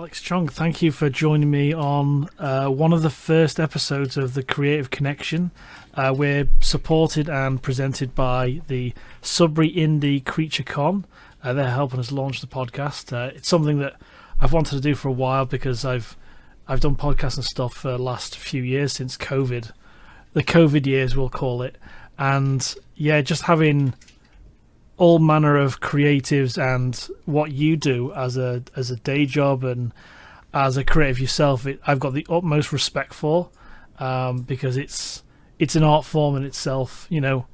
Alex Chung. Thank you for joining me on one of the first episodes of the Creative Connection. We're supported and presented by the Sudbury Indie Creature Con. They're helping us launch the podcast. It's something that I've wanted to do for a while because I've done podcasts and stuff for the last few years since COVID. The COVID years, we'll call it. And yeah, just having all manner of creatives and what you do as a day job and as a creative yourself, I've got the utmost respect for, because it's an art form in itself. You know,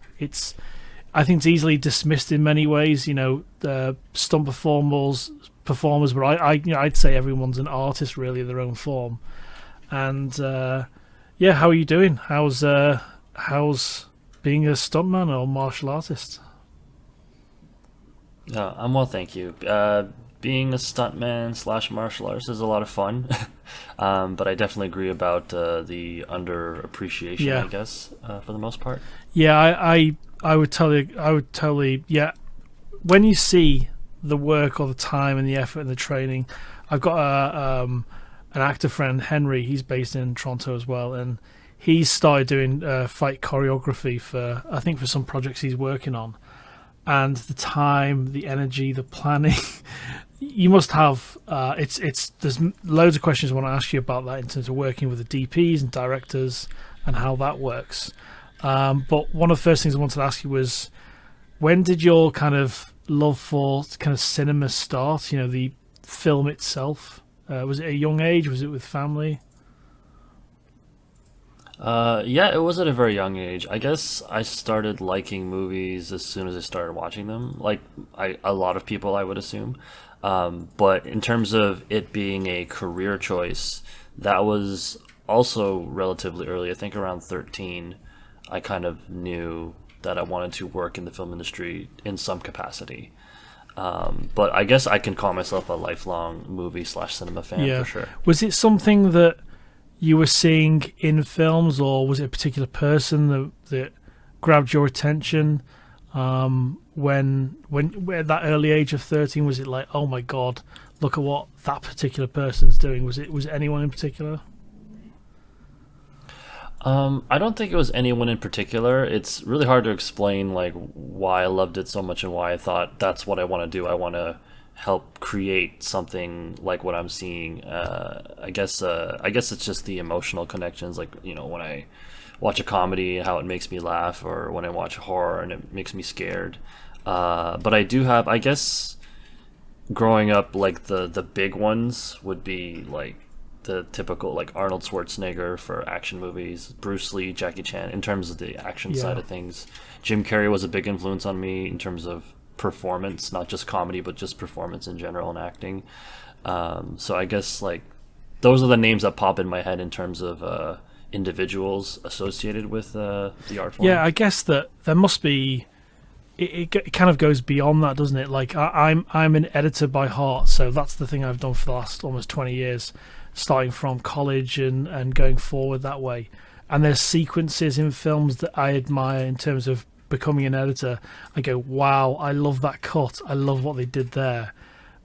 I think it's easily dismissed in many ways. You know, the stunt performers, but I'd say everyone's an artist really in their own form. And yeah, how are you doing? How's being a stuntman or martial artist? I'm well, thank you. Being a stuntman / martial artist is a lot of fun, but I definitely agree about the underappreciation, I guess, for the most part. Yeah, I would totally, yeah. When you see the work or the time and the effort and the training, I've got an actor friend, Henry. He's based in Toronto as well, and he's started doing fight choreography for some projects he's working on. And the time, the energy, the planning, you must have. There's loads of questions I want to ask you about that in terms of working with the DPs and directors and how that works. But one of the first things I wanted to ask you was, when did your kind of love for kind of cinema start? You know, the film itself. Was it a young age? Was it with family? Yeah, it was at a very young age. I guess I started liking movies as soon as I started watching them, like a lot of people, I would assume. But in terms of it being a career choice, that was also relatively early. I think around 13, I kind of knew that I wanted to work in the film industry in some capacity. But I guess I can call myself a lifelong movie / cinema fan for sure. Was it something that you were seeing in films, or was it a particular person that grabbed your attention when at that early age of 13? Was it like, oh my god, look at what that particular person's doing? Was it anyone in particular? I don't think it was anyone in particular. It's really hard to explain like why I loved it so much and why I thought that's what I want to do. I want to help create something like what I'm seeing. I guess it's just the emotional connections, like, you know, when I watch a comedy, how it makes me laugh, or when I watch horror and it makes me scared. But I do have, I guess, growing up, like the big ones would be like the typical like Arnold Schwarzenegger for action movies, Bruce Lee, Jackie Chan in terms of the action side of things. Jim Carrey was a big influence on me in terms of performance, not just comedy but just performance in general and acting. So I guess like those are the names that pop in my head in terms of individuals associated with the art form. Yeah, I guess that there must be. It kind of goes beyond that, doesn't it? Like I'm an editor by heart, so that's the thing I've done for the last almost 20 years, starting from college and going forward that way. And there's sequences in films that I admire in terms of becoming an editor. I go, wow, I love that cut. I love what they did there.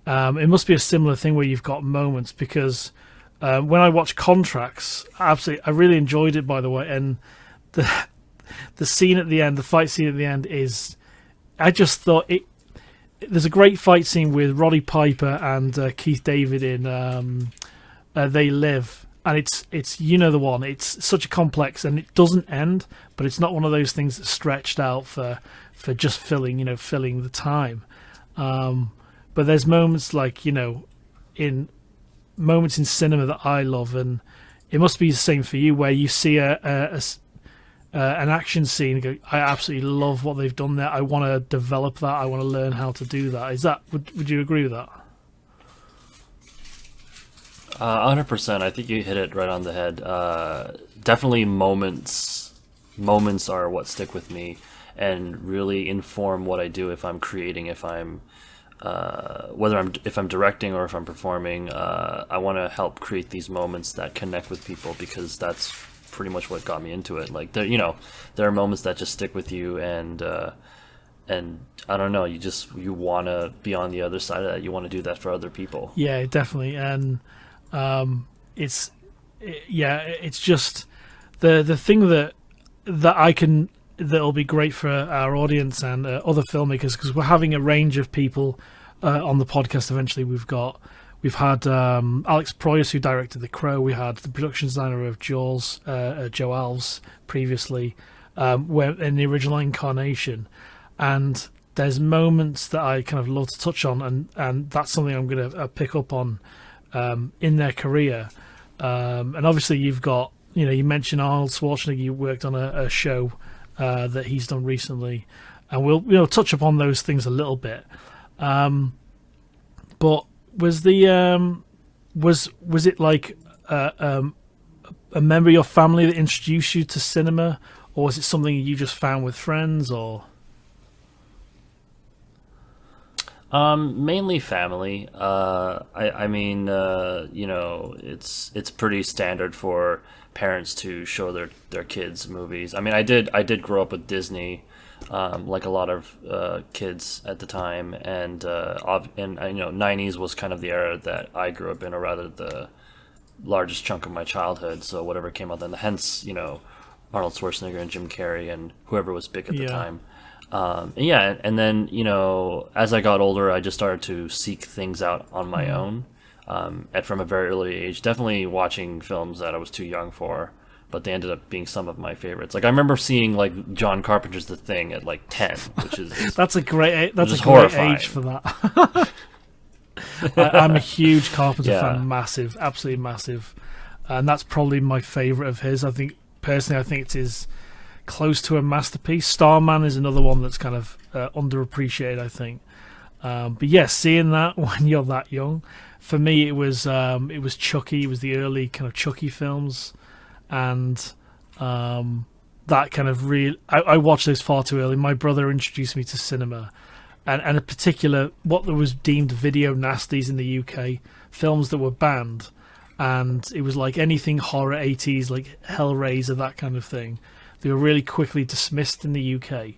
It must be a similar thing where you've got moments, because when I watch Contracts, absolutely, I really enjoyed it, by the way. And the scene at the end, the fight scene at the end is, I just thought there's a great fight scene with Roddy Piper and Keith David in They Live. And it's you know the one. It's such a complex, and it doesn't end, but it's not one of those things that's stretched out for just filling the time. But there's moments like, you know, in moments in cinema that I love, and it must be the same for you, where you see an action scene and go, I absolutely love what they've done there. I want to develop that. I want to learn how to do that. Would you agree with that? 100%. I think you hit it right on the head. Definitely moments are what stick with me and really inform what I do if I'm creating, if I'm if I'm directing or if I'm performing. I want to help create these moments that connect with people, because that's pretty much what got me into it. Like there are moments that just stick with you, and and I don't know, you want to be on the other side of that. You want to do that for other people. Yeah, definitely. And it's it's just the thing that'll be great for our audience and other filmmakers, because we're having a range of people on the podcast. Eventually, we've had Alex Proyas, who directed The Crow. We had the production designer of Jaws, Joe Alves, previously, in the original incarnation. And there's moments that I kind of love to touch on, and that's something I'm going to pick up on in their career. And obviously, you've got, you mentioned Arnold Schwarzenegger. You worked on a show that he's done recently, and we'll touch upon those things a little bit. But was it like a member of your family that introduced you to cinema, or was it something you just found with friends, or? Mainly family. I mean, it's pretty standard for parents to show their kids movies. I mean, I did grow up with Disney, like a lot of kids at the time, and 90s was kind of the era that I grew up in, or rather the largest chunk of my childhood. So whatever came out then, hence Arnold Schwarzenegger and Jim Carrey and whoever was big at the time. And then as I got older, I just started to seek things out on my own, from a very early age. Definitely watching films that I was too young for, but they ended up being some of my favorites. Like I remember seeing like John Carpenter's The Thing at like 10, which is that's a great horrifying. age for that. I'm a huge Carpenter fan, massive, absolutely massive, and that's probably my favorite of his. I think it is close to a masterpiece. Starman is another one that's kind of underappreciated, I think. But yeah, seeing that when you're that young, for me it was Chucky. It was the early kind of Chucky films, and that kind of I watched those far too early. My brother introduced me to cinema, and a particular what was deemed video nasties in the UK, films that were banned, and it was like anything horror 80s, like Hellraiser, that kind of thing. They were really quickly dismissed in the UK.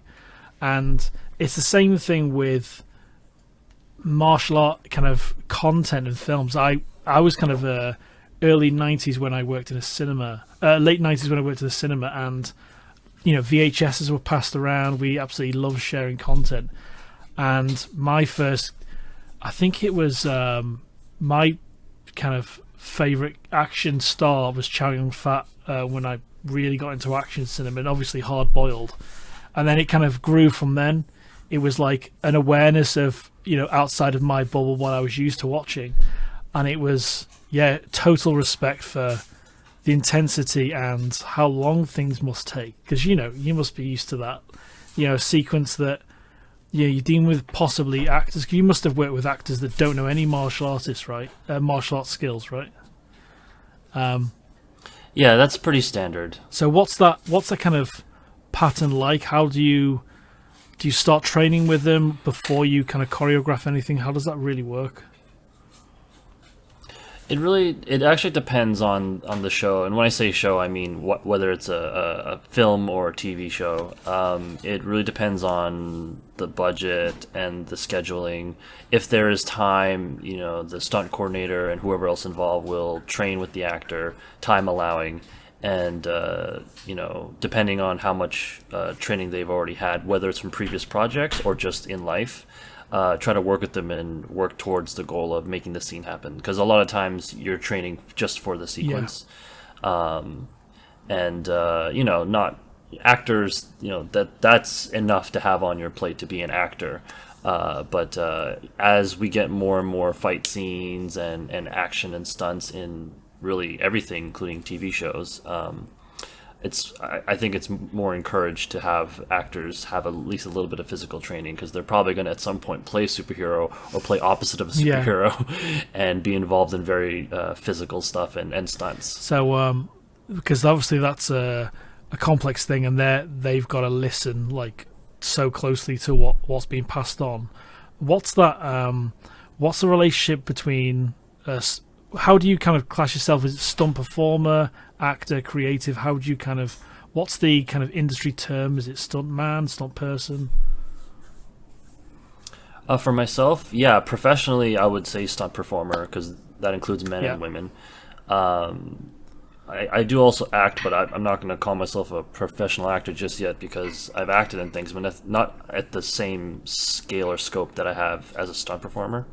And it's the same thing with martial art kind of content and films. I was kind of early 90s when I worked in a cinema, late 90s when I worked in a cinema, and VHSs were passed around. We absolutely loved sharing content. And my first, I think it was my kind of favourite action star was Chow Yun-fat when I really got into action cinema, and obviously Hard Boiled, and then it kind of grew from then. It was like an awareness of outside of my bubble what I was used to watching, and it was total respect for the intensity and how long things must take, because you must be used to that sequence that you're dealing with possibly actors, because you must have worked with actors that don't know any martial artists, right? Martial arts skills, right? Yeah, that's pretty standard. So what's that kind of pattern like? How do you start training with them before you kind of choreograph anything? How does that really work? It actually depends on the show, and when I say show, I mean whether it's a film or a TV show. It really depends on the budget and the scheduling. If there is time, the stunt coordinator and whoever else involved will train with the actor, time allowing, and depending on how much training they've already had, whether it's from previous projects or just in life. Try to work with them and work towards the goal of making the scene happen, because a lot of times you're training just for the sequence. Not actors, that's enough to have on your plate to be an actor, but as we get more and more fight scenes and action and stunts in really everything, including TV shows, I think it's more encouraged to have actors have at least a little bit of physical training, because they're probably going to at some point play superhero or play opposite of a superhero and be involved in very physical stuff and stunts. So because obviously that's a complex thing, and they've got to listen like so closely to what's being passed on. What's that? What's the relationship between how do you kind of class yourself as a stunt performer, actor, creative? How do you what's the kind of industry term? Is it stunt man, stunt person? For myself, yeah, professionally, I would say stunt performer because that includes men Yeah. and women. Um, I do also act, but I'm not going to call myself a professional actor just yet because I've acted in things, but not at the same scale or scope that I have as a stunt performer.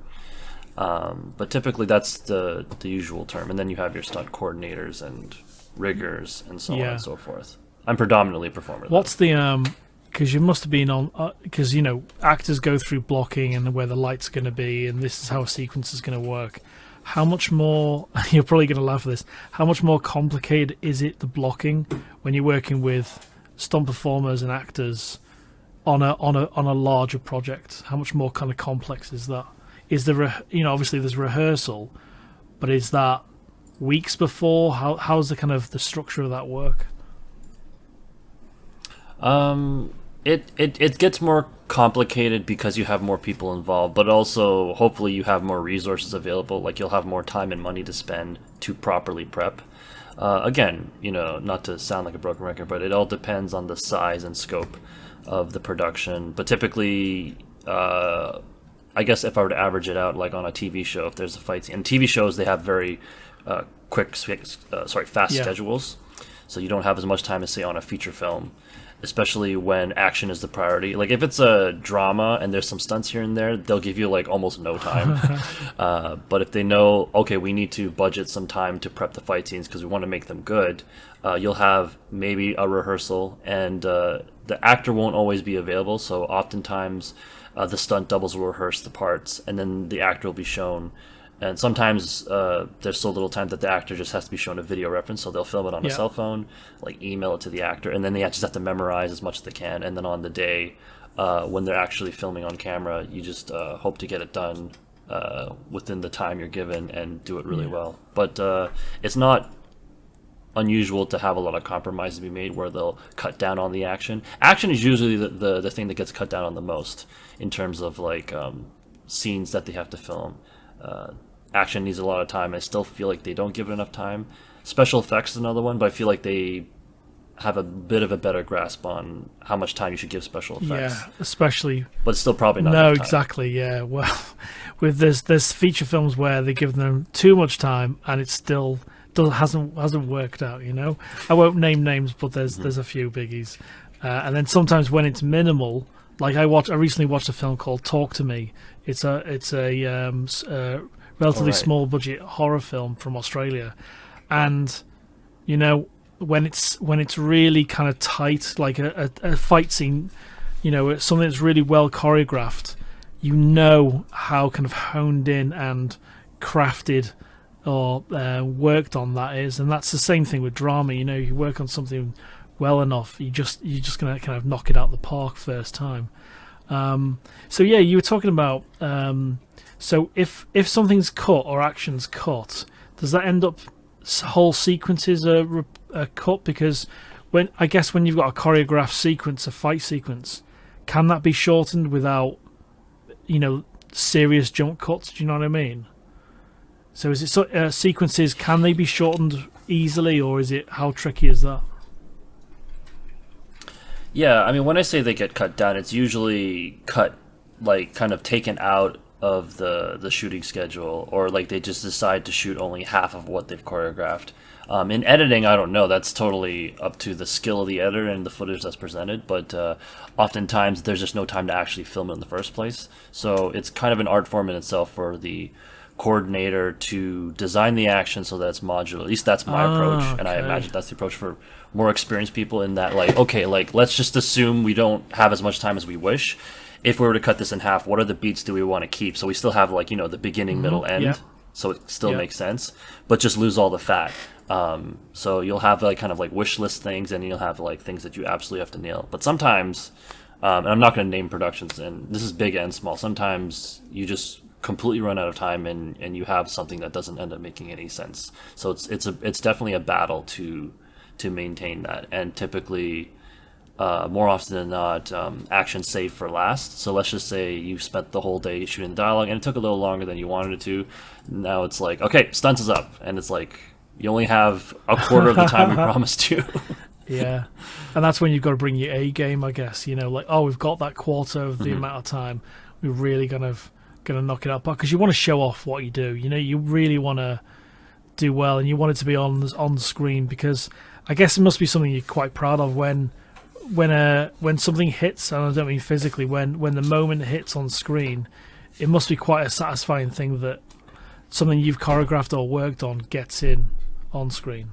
But typically, that's the usual term, and then you have your stunt coordinators and riggers and so on Yeah. and so forth. I'm predominantly a performer, though. What's the because you must have been on because actors go through blocking and where the light's going to be and this is how a sequence is going to work. How much more you're probably going to laugh at this. How much more complicated is it, the blocking, when you're working with stunt performers and actors on a larger project? How much more kind of complex is that? Is there obviously there's rehearsal, but is that weeks before? How's the kind of the structure of that work? It gets more complicated because you have more people involved, but also hopefully you have more resources available. Like you'll have more time and money to spend to properly prep. Again, not to sound like a broken record, but it all depends on the size and scope of the production. But typically, I guess if I were to average it out, like on a TV show, if there's a fight scene, and TV shows they have very fast Yeah. schedules, so you don't have as much time as say on a feature film, especially when action is the priority. Like if it's a drama and there's some stunts here and there, they'll give you like almost no time. But if they know, okay, we need to budget some time to prep the fight scenes because we want to make them good, you'll have maybe a rehearsal, and the actor won't always be available. So oftentimes, the stunt doubles will rehearse the parts, and then the actor will be shown. And sometimes there's so little time that the actor just has to be shown a video reference, so they'll film it on a Yeah. cell phone, like email it to the actor, and then they just have to memorize as much as they can. And then on the day, when they're actually filming on camera, you just hope to get it done within the time you're given and do it really well. But it's not unusual to have a lot of compromises to be made where they'll cut down on the action. Action is usually the thing that gets cut down on the most in terms of like scenes that they have to film. Action needs a lot of time. I still feel like they don't give it enough time. Special effects is another one, but I feel like they have a bit of a better grasp on how much time you should give special effects. Yeah, especially But it's still probably not no, enough time. exactly. Yeah, well, with there's feature films where they give them too much time and it still hasn't worked out. I won't name names, but there's a few biggies, and then sometimes when it's minimal, like I recently watched a film called Talk to Me. It's a relatively Alright. small budget horror film from Australia, and when it's really kind of tight, like a fight scene, it's something that's really well choreographed, how kind of honed in and crafted or worked on that is. And that's the same thing with drama. You work on something well enough, you're just gonna kind of knock it out the park first time. So yeah, you were talking about so if something's cut or action's cut, does that end up whole sequences are cut? Because when you've got a choreographed sequence, a fight sequence, can that be shortened without serious jump cuts? Do you know what I mean? So is it sequences, can they be shortened easily, or is it, how tricky is that? Yeah, I mean, when I say they get cut down, it's usually cut, like, kind of taken out of the shooting schedule, or like they just decide to shoot only half of what they've choreographed. In editing, I don't know. That's totally up to the skill of the editor and the footage that's presented, but oftentimes there's just no time to actually film it in the first place. So it's kind of an art form in itself for the coordinator to design the action so that it's modular. At least that's my approach, and I Okay. imagine that's the approach for more experienced people, in that, like, okay, like, let's just assume we don't have as much time as we wish. If we were to cut this in half, what are the beats do we want to keep? So we still have, like, the beginning, middle, end, yeah. so it still Yeah. makes sense, but just lose all the fat. So you'll have, like, kind of like wish list things, and you'll have, like, things that you absolutely have to nail. But sometimes, and I'm not going to name productions, and this is big and small, sometimes you just completely run out of time, and you have something that doesn't end up making any sense. So it's definitely a battle to maintain that, and typically, more often than not, action's saved for last. So let's just say you spent the whole day shooting the dialogue, and it took a little longer than you wanted it to. Now it's like, okay, stunts is up, and it's like you only have a quarter of the time we promised you. Yeah, and that's when you've got to bring your A game, I guess. Like, oh, we've got that quarter of the amount of time. we're really gonna knock it out, because you want to show off what you do. You know, you really want to do well, and you want it to be on the screen, because I guess it must be something you're quite proud of when something hits, and I don't mean physically, when the moment hits on screen, it must be quite a satisfying thing that something you've choreographed or worked on gets in on screen.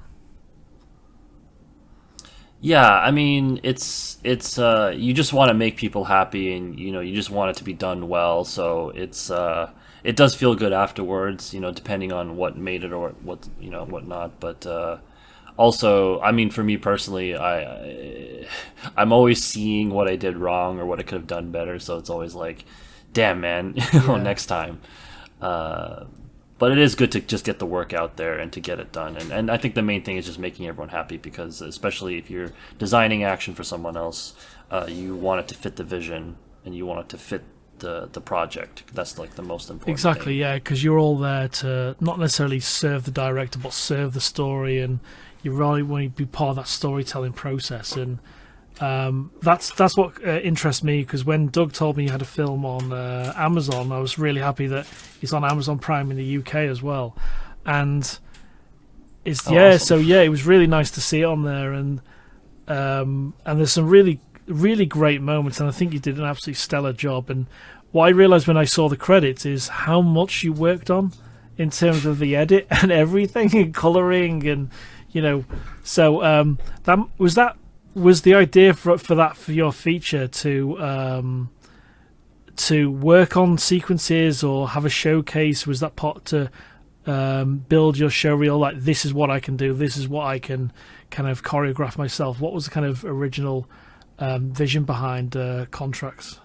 Yeah, I mean, it's you just want to make people happy, and you just want it to be done well. So it does feel good afterwards, depending on what made it or what whatnot. But also, I mean, for me personally, I'm always seeing what I did wrong or what I could have done better. So it's always like, damn, man, next time. But it is good to just get the work out there and to get it done. And I think the main thing is just making everyone happy, because especially if you're designing action for someone else, you want it to fit the vision and you want it to fit the project. That's like the most important Exactly, thing. yeah, because you're all there to not necessarily serve the director, but serve the story, and you really want to be part of that storytelling process. And that's what interests me, because when Doug told me he had a film on Amazon, I was really happy that it's on Amazon Prime in the UK as well. And it's Awesome. so it was really nice to see it on there, and there's some really great moments, and I think you did an absolutely stellar job. And what I realized when I saw the credits is how much you worked on in terms of the edit and everything, and coloring, and so that was the idea for your feature to work on sequences or have a showcase. Was that part to build your show reel, like, this is what I can do, this is what I can kind of choreograph myself? What was the kind of original vision behind Contracts?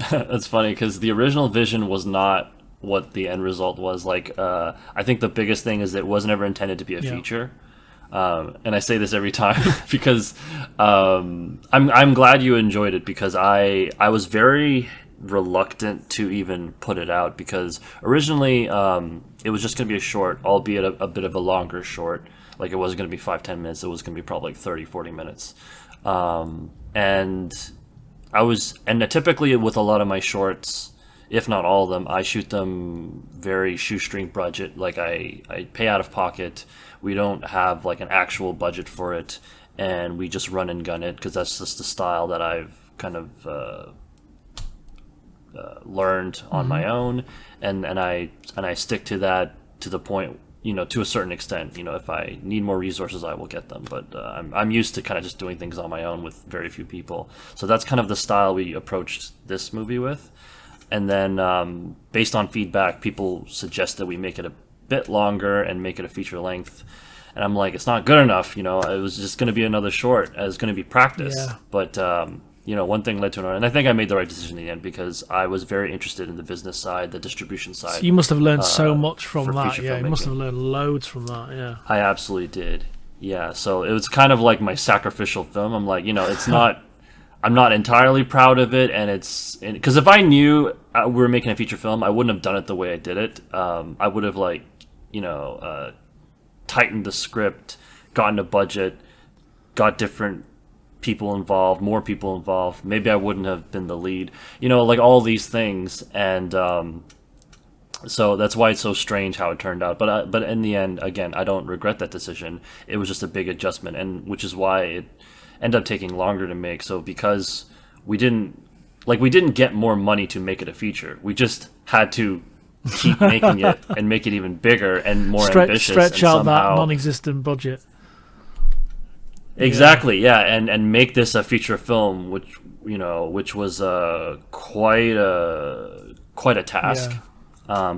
That's funny, because the original vision was not what the end result was. Like, I think the biggest thing is that it wasn't ever intended to be a feature. And I say this every time because I'm glad you enjoyed it, because I was very reluctant to even put it out, because originally it was just going to be a short, albeit a bit of a longer short. Like, it wasn't going to be 5-10 minutes, it was going to be probably like 30-40 minutes. And typically with a lot of my shorts, if not all of them, I shoot them very shoestring budget. Like, I pay out of pocket. We don't have like an actual budget for it, and we just run and gun it, because that's just the style that I've kind of learned on my own, and I stick to that to the point, to a certain extent. If I need more resources, I will get them, but I'm used to kind of just doing things on my own with very few people. So that's kind of the style we approached this movie with. And then based on feedback, people suggest that we make it a bit longer and make it a feature length. And I'm like, it's not good enough. It was just going to be another short. It was going to be practice. Yeah. But, one thing led to another. And I think I made the right decision in the end, because I was very interested in the business side, the distribution side. So you must have learned so much from that. Yeah, filmmaking. you must have learned loads from that. Yeah, I absolutely did. Yeah, so it was kind of like my sacrificial film. I'm like, it's not... I'm not entirely proud of it, and it's because if I knew we were making a feature film, I wouldn't have done it the way I did it. I would have tightened the script, gotten a budget, got different people involved, more people involved. Maybe I wouldn't have been the lead, like all these things, and so that's why it's so strange how it turned out. But in the end, again, I don't regret that decision. It was just a big adjustment, and which is why it ended up taking longer to make. So because we didn't get more money to make it a feature, we just had to keep making it and make it even bigger and more ambitious. Stretch and out somehow, that non-existent budget. Exactly, yeah, and make this a feature film, which was quite a task. Yeah.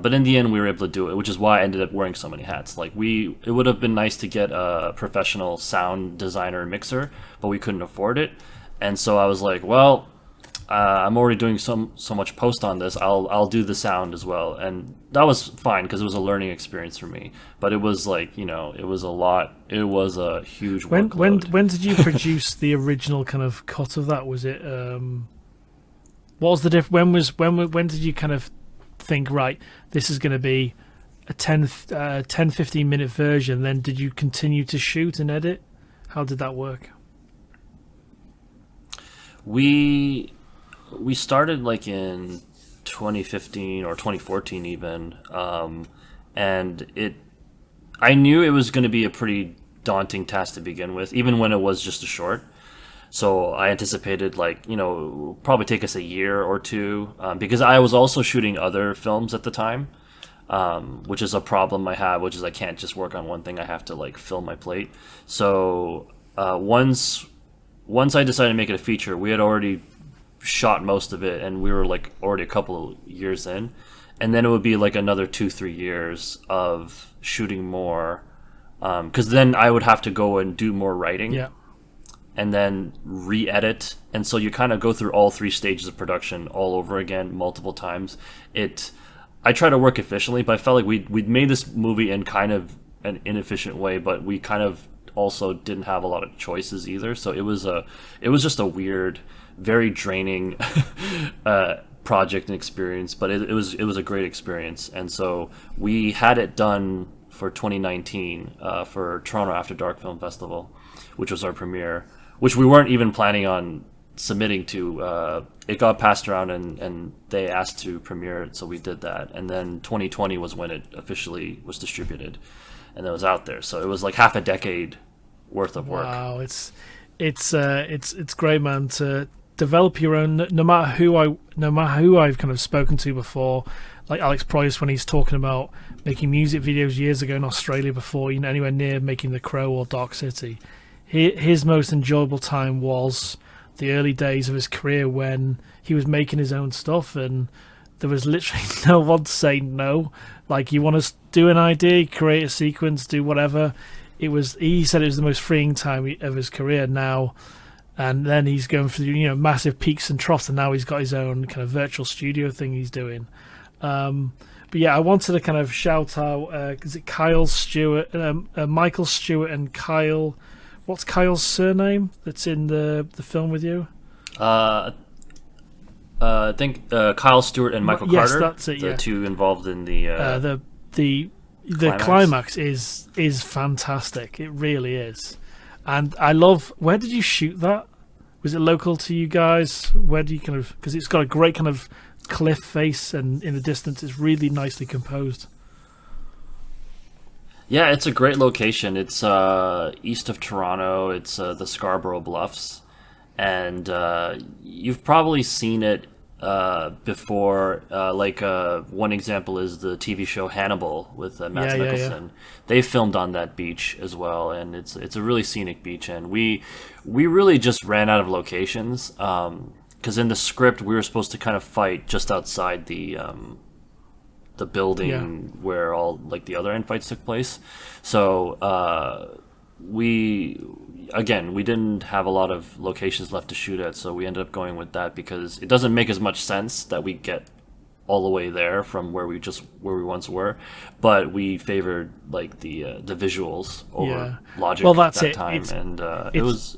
But in the end, we were able to do it, which is why I ended up wearing so many hats. Like, it would have been nice to get a professional sound designer and mixer, but we couldn't afford it. And so I was like, well, I'm already doing so much post on this. I'll do the sound as well, and that was fine, because it was a learning experience for me. But it was like, it was a lot. It was a huge workload. When did you produce the original kind of cut of that? Was it what was the when did you kind of think, right, this is going to be a 10-15 minute version? Then did you continue to shoot and edit? How did that work? We We started like in 2015 or 2014 even, and I knew it was going to be a pretty daunting task to begin with, even when it was just a short. So I anticipated, like, probably take us a year or two, because I was also shooting other films at the time, which is a problem I have, which is I can't just work on one thing. I have to like fill my plate. So once I decided to make it a feature, we had already shot most of it, and we were like already a couple of years in, and then it would be like another 2-3 years of shooting more, because then I would have to go and do more writing. Yeah. And then re-edit, and so you kind of go through all 3 stages of production all over again multiple times. I try to work efficiently, but I felt like we'd made this movie in kind of an inefficient way, but we kind of also didn't have a lot of choices either. So it was just a weird, very draining project and experience, but it was a great experience. And so we had it done for 2019 for Toronto After Dark Film Festival, which was our premiere, which we weren't even planning on submitting to. It got passed around, and they asked to premiere it, so we did that. And then 2020 was when it officially was distributed, and it was out there. So it was like half a decade worth of work. Wow, it's great, man, to develop your own. No matter who I've kind of spoken to before, like Alex Price, when he's talking about making music videos years ago in Australia before anywhere near making The Crow or Dark City. His most enjoyable time was the early days of his career when he was making his own stuff, and there was literally no one to say no. Like, you want to do an idea, create a sequence, do whatever. He said it was the most freeing time of his career now, and then he's going through massive peaks and troughs, and now he's got his own kind of virtual studio thing he's doing. But yeah, I wanted to kind of shout out, is it Kyle Stewart, Michael Stewart and Kyle. What's Kyle's surname that's in the film with you? I think Kyle Stewart and Michael yes, Carter, that's it, the two involved in the climax is fantastic. It really is, and I love. Where did you shoot that? Was it local to you guys? Where do you because it's got a great kind of cliff face, and in the distance it's really nicely composed. Yeah, it's a great location. It's east of Toronto. It's the Scarborough Bluffs, and you've probably seen it before. One example is the TV show Hannibal with Mads Mikkelsen. Yeah. They filmed on that beach as well, and it's a really scenic beach. And we really just ran out of locations because in the script we were supposed to kind of fight just outside the building where all like the other end fights took place. So we didn't have a lot of locations left to shoot at, so we ended up going with that because it doesn't make as much sense that we get all the way there from where we once were, but we favored like the visuals over logic. Well, that's that it. Time,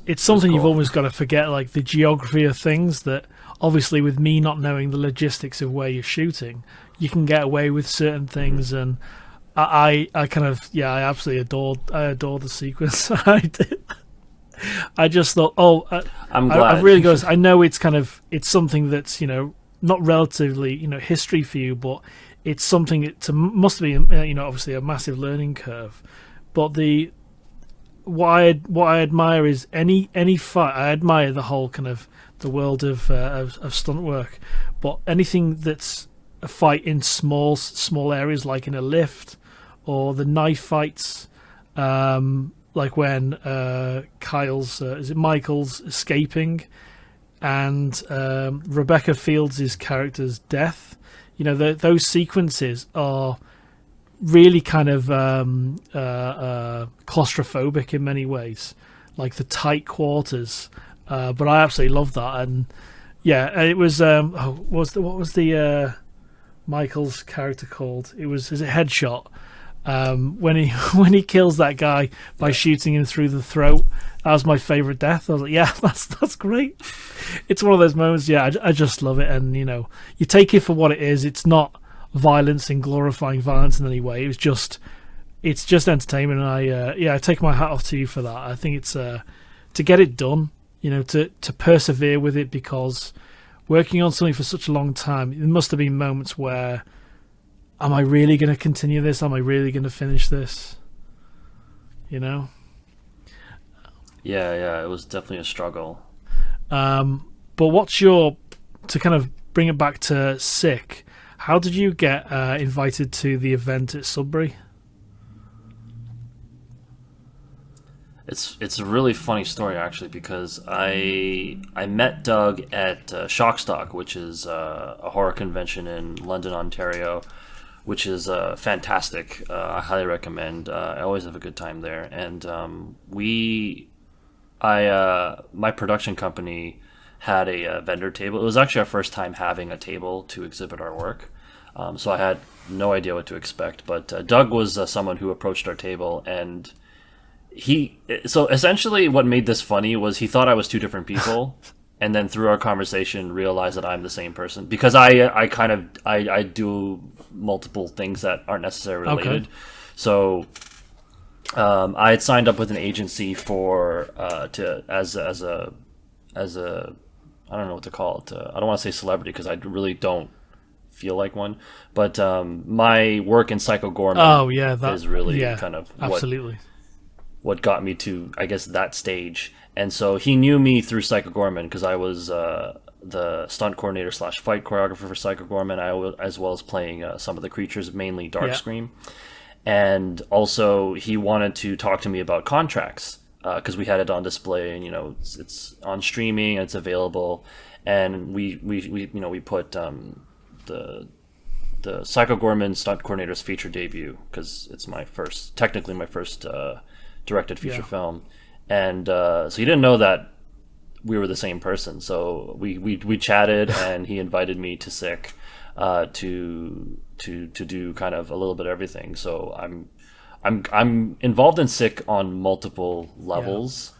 It's something you've almost got to forget, like the geography of things. That obviously, with me not knowing the logistics of where you're shooting, you can get away with certain things, and I absolutely adore the sequence. I did. I just thought, I'm glad. I really goes. I know it's something that's not relatively history for you, but it's something. It must be obviously a massive learning curve. But what I admire is any fight. I admire the whole kind of the world of stunt work, but anything that's a fight in small areas, like in a lift, or the knife fights, like when Michael's escaping, and Rebecca Fields' character's death. Those sequences are really kind of claustrophobic in many ways, like the tight quarters. But I absolutely love that, and it was. What was the Michael's character called? Is it Headshot? When he kills that guy by shooting him through the throat. That was my favorite death. I was like, yeah, that's great. It's one of those moments. Yeah, I just love it, and you take it for what it is. It's not violence and glorifying violence in any way. It's just entertainment, and I take my hat off to you for that. I think it's to get it done. To persevere with it, because working on something for such a long time, there must have been moments where, am I really going to continue this? Am I really going to finish this? You know? Yeah, it was definitely a struggle. But what's your, to kind of bring it back to S.I.K, how did you get invited to the event at Sudbury? It's a really funny story, actually, because I met Doug at Shockstock, which is a horror convention in London, Ontario, which is fantastic. I highly recommend. I always have a good time there. And my production company had a vendor table. It was actually our first time having a table to exhibit our work. So I had no idea what to expect. But Doug was someone who approached our table, and so essentially what made this funny was he thought I was two different people, and then through our conversation realized that I'm the same person, because I do multiple things that aren't necessarily related. Okay. So I had signed up with an agency for as a I don't know what to call it. I don't want to say celebrity because I really don't feel like one, but my work in Psycho Goreman is really kind of absolutely what got me to, I guess, that stage. And so he knew me through Psycho Goreman because I was the stunt coordinator / fight choreographer for Psycho Goreman, as well as playing some of the creatures, mainly Darkscream. And also he wanted to talk to me about contracts because we had it on display, and it's on streaming and it's available. And we put the Psycho Goreman stunt coordinator's feature debut, because it's technically my first directed feature film, and so he didn't know that we were the same person. So we chatted, and he invited me to S.I.K to do kind of a little bit of everything. So I'm involved in S.I.K on multiple levels,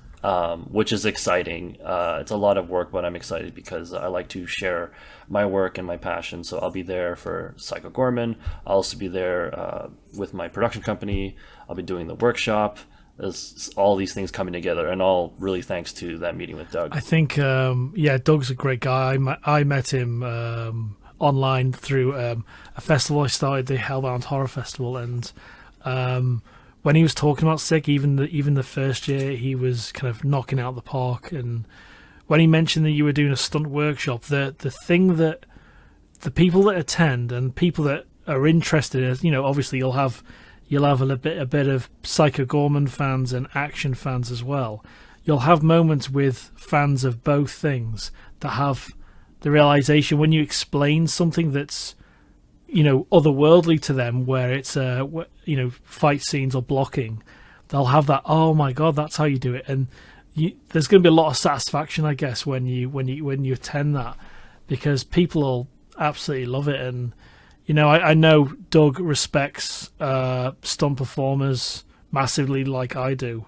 which is exciting. It's a lot of work, but I'm excited because I like to share my work and my passion. So I'll be there for Psycho Goreman. I'll also be there with my production company. I'll be doing the workshop. There's all these things coming together, and all really thanks to that meeting with Doug. I think, Doug's a great guy. I met him online through a festival I started, the Hellbound Horror Festival, and when he was talking about S.I.K, even the first year, he was kind of knocking out the park. And when he mentioned that you were doing a stunt workshop, the thing that the people that attend and people that are interested in, obviously you'll have a bit of Psycho Goreman fans and action fans as well. You'll have moments with fans of both things that have the realization when you explain something that's otherworldly to them, where it's fight scenes or blocking, they'll have that, oh my god, that's how you do it. And there's going to be a lot of satisfaction, I guess, when you attend that, because people will absolutely love it. And I know Doug respects stunt performers massively, like I do.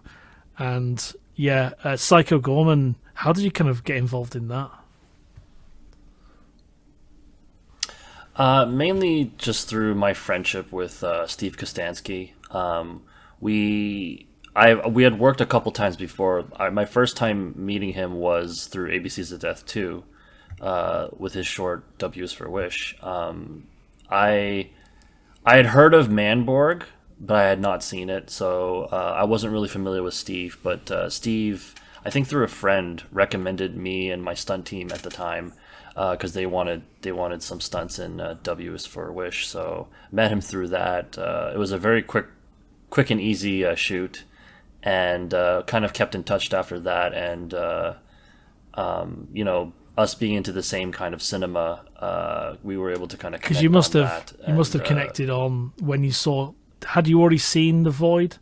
And Psycho Goreman, how did you kind of get involved in that? Mainly just through my friendship with Steve Kostansky. We had worked a couple times before. My first time meeting him was through ABC's The Death 2, with his short W's for Wish. I had heard of Manborg, but I had not seen it, so I wasn't really familiar with Steve. But Steve, I think through a friend, recommended me and my stunt team at the time, because they wanted some stunts in W's for Wish. So met him through that. It was a very quick and easy shoot, and kind of kept in touch after that. And us being into the same kind of cinema, we were able to kind of connect. Because you must have connected on when you saw. Had you already seen The Void?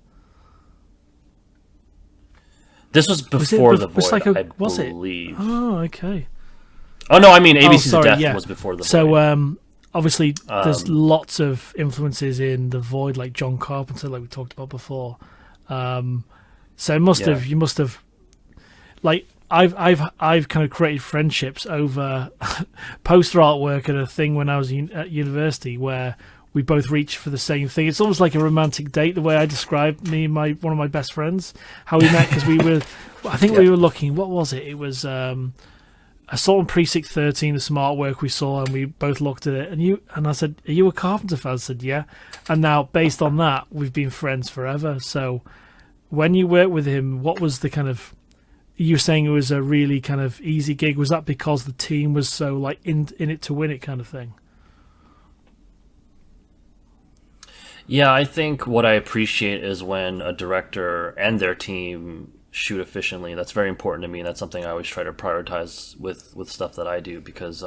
This was before The Void, I believe. Oh, okay. Oh no, I mean ABC's The Death was before The Void. So obviously there's lots of influences in The Void, like John Carpenter, like we talked about before. So you must have, like, I've kind of created friendships over poster artwork at a thing when I was at university, where we both reached for the same thing. It's almost like a romantic date, the way I described me and one of my best friends, how we met, because we were, I think we were looking, what was it? It was I saw on Precinct 13 the smart work we saw, and we both looked at it. And I said, "Are you a Carpenter fan?" I said, "Yeah." And now, based on that, we've been friends forever. So, when you worked with him, what was the kind of? You were saying it was a really kind of easy gig. Was that because the team was so like in it to win it kind of thing? Yeah, I think what I appreciate is when a director and their team shoot efficiently. That's very important to me. That's something I always try to prioritize with stuff that I do, because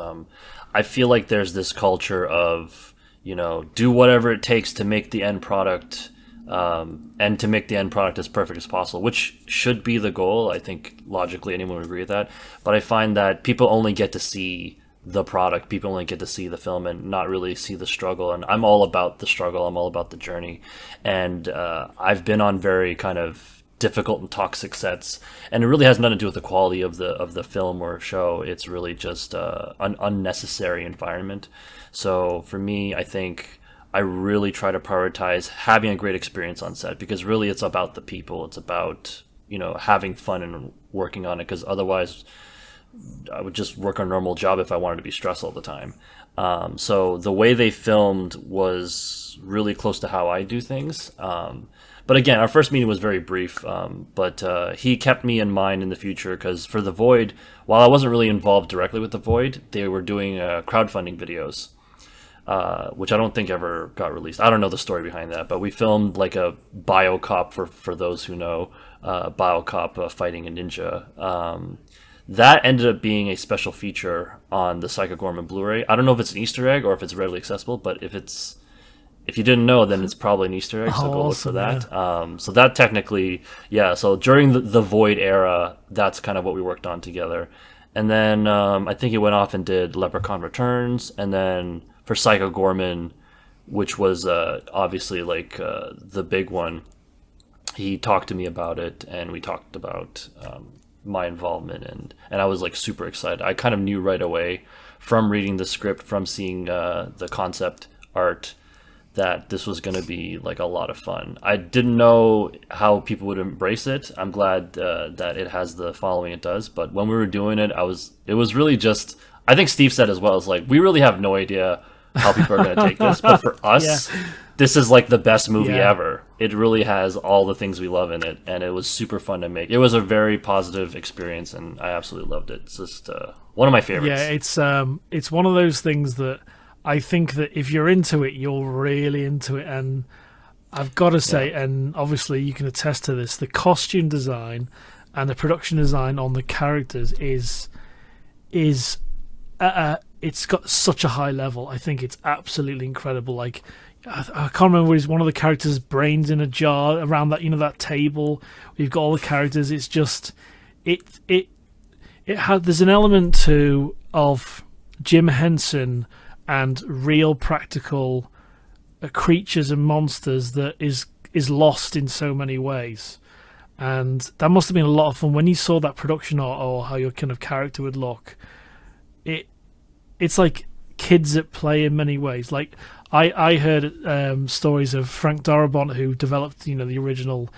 I feel like there's this culture of, do whatever it takes to make the end product, and to make the end product as perfect as possible, which should be the goal. I think logically anyone would agree with that. But I find that people only get to see the product, people only get to see the film and not really see the struggle. And I'm all about the struggle, I'm all about the journey. And I've been on very kind of difficult and toxic sets, and it really has nothing to do with the quality of the film or show. It's really just an unnecessary environment. So for me, I think I really try to prioritize having a great experience on set, because really it's about the people. It's about, having fun and working on it, because otherwise I would just work a normal job if I wanted to be stressed all the time. So the way they filmed was really close to how I do things. But again, our first meeting was very brief, but he kept me in mind in the future, because for The Void, while I wasn't really involved directly with The Void, they were doing crowdfunding videos, which I don't think ever got released. I don't know the story behind that, but we filmed like a biocop, for those who know, biocop fighting a ninja. That ended up being a special feature on the S.I.K Goreman Blu-ray. I don't know if it's an Easter egg or if it's readily accessible, but if you didn't know, then it's probably an Easter egg, so go look for that. Yeah. So that technically, so during the Void era, that's kind of what we worked on together. And then I think he went off and did Leprechaun Returns, and then for S.I.K Goreman, which was obviously like the big one, he talked to me about it, and we talked about my involvement, and I was like super excited. I kind of knew right away from reading the script, from seeing the concept art, that this was going to be like a lot of fun. I didn't know how people would embrace it. I'm glad that it has the following it does, but when we were doing it, it was really just, I think Steve said as well, it's like, we really have no idea how people are going to take this, but for us, this is like the best movie ever. It really has all the things we love in it, and it was super fun to make. It was a very positive experience, and I absolutely loved it. It's just one of my favorites. Yeah, it's one of those things that I think that if you're into it, you're really into it. And I've got to say, and obviously you can attest to this, the costume design and the production design on the characters is it's got such a high level. I think it's absolutely incredible. Like, I can't remember, is one of the characters' brains in a jar around that, that table. We've got all the characters. It's just it had, there's an element of Jim Henson and real practical creatures and monsters that is lost in so many ways. And that must have been a lot of fun when you saw that production art, or how your kind of character would look. It's like kids at play in many ways. Like I heard stories of Frank Darabont, who developed the original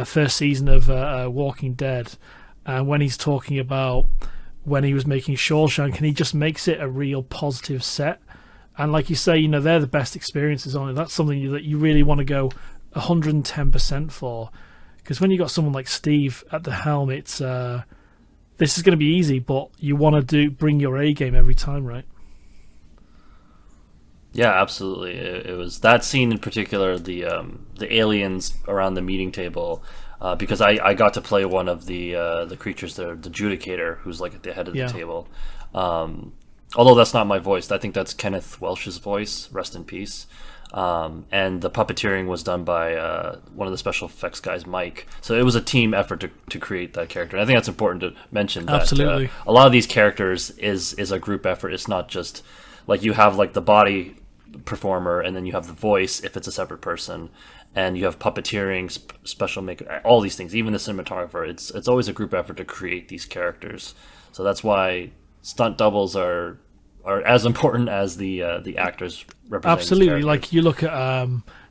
first season of Walking Dead, and when he's talking about when he was making Shawshank, and he just makes it a real positive set. And like you say, they're the best experiences on it. That's something that you really want to go 110% for, because when you got someone like Steve at the helm, it's this is going to be easy, but you want to bring your A game every time, right? Yeah, absolutely. It was that scene in particular, the aliens around the meeting table, because I got to play one of the creatures there, the Judicator, who's like at the head of the table. Although that's not my voice, I think that's Kenneth Welsh's voice. Rest in peace. And the puppeteering was done by one of the special effects guys, Mike. So it was a team effort to create that character. And I think that's important to mention. That, absolutely. A lot of these characters is a group effort. It's not just like you have like the body performer, and then you have the voice if it's a separate person, and you have puppeteering, special makeup, all these things, even the cinematographer. It's always a group effort to create these characters. So that's why stunt doubles are as important as the actors representing. Absolutely. Like you look at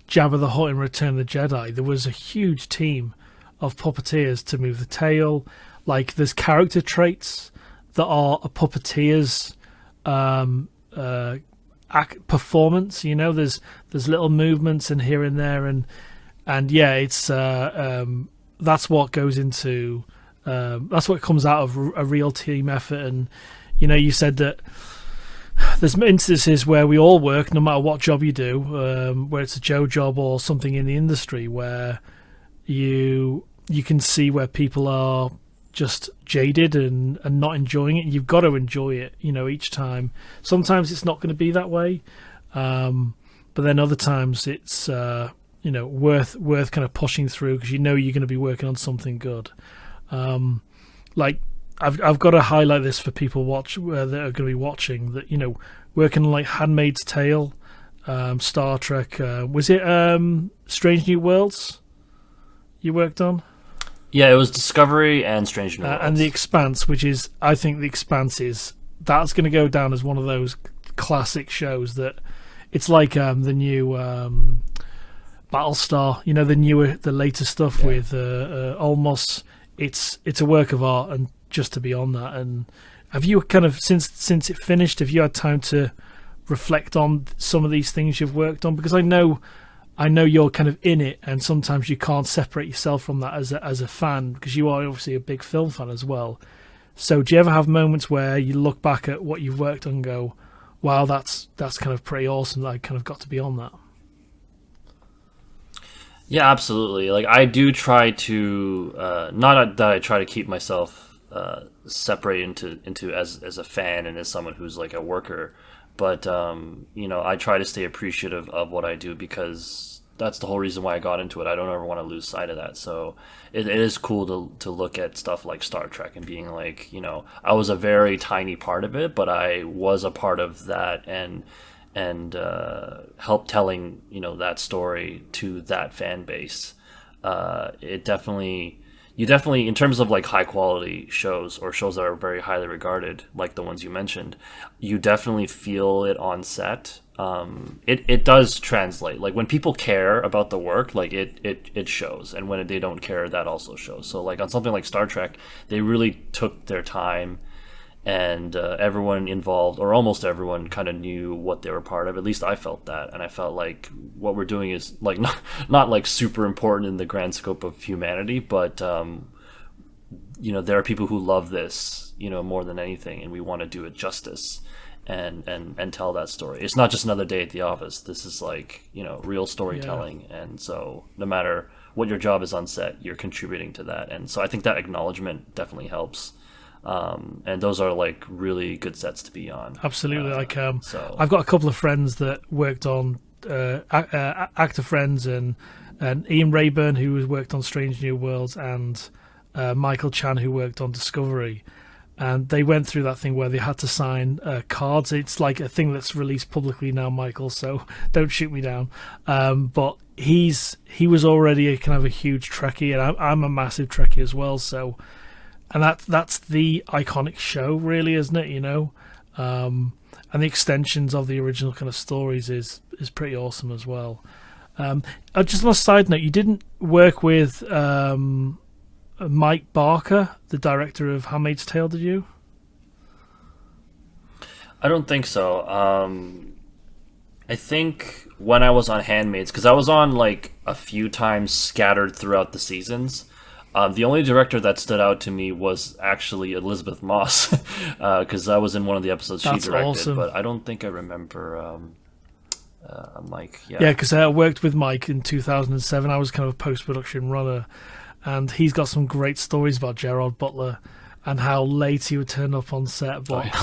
Jabba the Hutt in Return of the Jedi, there was a huge team of puppeteers to move the tail. Like there's character traits that are a puppeteer's performance. You know, there's little movements and here and there, and yeah, it's that's what goes into that's what comes out of a real team effort. And you know, you said that there's instances where we all work, no matter what job you do, where it's a Joe job or something in the industry, where you can see where people are just jaded and not enjoying it. You've got to enjoy it, you know, each time. Sometimes it's not going to be that way, but then other times it's you know, worth kind of pushing through, because you know you're going to be working on something good. Like I've got to highlight this for people that are going to be watching, that, you know, working on like Handmaid's Tale, Star Trek, was it Strange New Worlds you worked on? Yeah, it was Discovery and Strange New Worlds. And The Expanse, which is, I think The Expanse that's going to go down as one of those classic shows that it's like the new Battlestar, you know, the later stuff with Olmos. It's a work of art, and just to be on that. And have you kind of, since it finished, have you had time to reflect on some of these things you've worked on? Because I know you're kind of in it, and sometimes you can't separate yourself from that as a fan, because you are obviously a big film fan as well. So do you ever have moments where you look back at what you've worked on and go, wow, that's kind of pretty awesome that I kind of got to be on that? Yeah, absolutely. Like, I do try to not that I try to keep myself separate into as a fan and as someone who's like a worker, but you know, I try to stay appreciative of what I do, because that's the whole reason why I got into it. I don't ever want to lose sight of that. So it is cool to look at stuff like Star Trek and being like, you know, I was a very tiny part of it, but I was a part of that, and help telling, you know, that story to that fan base. You definitely, in terms of like high quality shows, or shows that are very highly regarded, like the ones you mentioned, you definitely feel it on set. It does translate. Like when people care about the work, like it shows, and when they don't care, that also shows. So like on something like Star Trek, they really took their time, and everyone involved, or almost everyone, kind of knew what they were part of. At least I felt that, and I felt like what we're doing is like not like super important in the grand scope of humanity, but you know, there are people who love this, you know, more than anything, and we want to do it justice and tell that story. It's not just another day at the office. This is like, you know, real storytelling, and so no matter what your job is on set, you're contributing to that, and so I think that acknowledgement definitely helps. And those are like really good sets to be on. Absolutely. So I've got a couple of friends that worked on actor friends, and Ian Rayburn, who has worked on Strange New Worlds, and Michael Chan, who worked on Discovery, and they went through that thing where they had to sign cards. It's like a thing that's released publicly now, Michael, so don't shoot me down. But he was already a kind of a huge Trekkie, and I'm a massive Trekkie as well, so. And that's the iconic show, really, isn't it? You know, and the extensions of the original kind of stories is pretty awesome as well. Just on a side note, you didn't work with Mike Barker, the director of Handmaid's Tale, did you? I don't think so. I think when I was on Handmaids, because I was on like a few times scattered throughout the seasons. The only director that stood out to me was actually Elizabeth Moss, because I was in one of the episodes she directed. Awesome. But I don't think I remember Mike. Yeah, because I worked with Mike in 2007. I was kind of a post-production runner, and he's got some great stories about Gerard Butler and how late he would turn up on set. But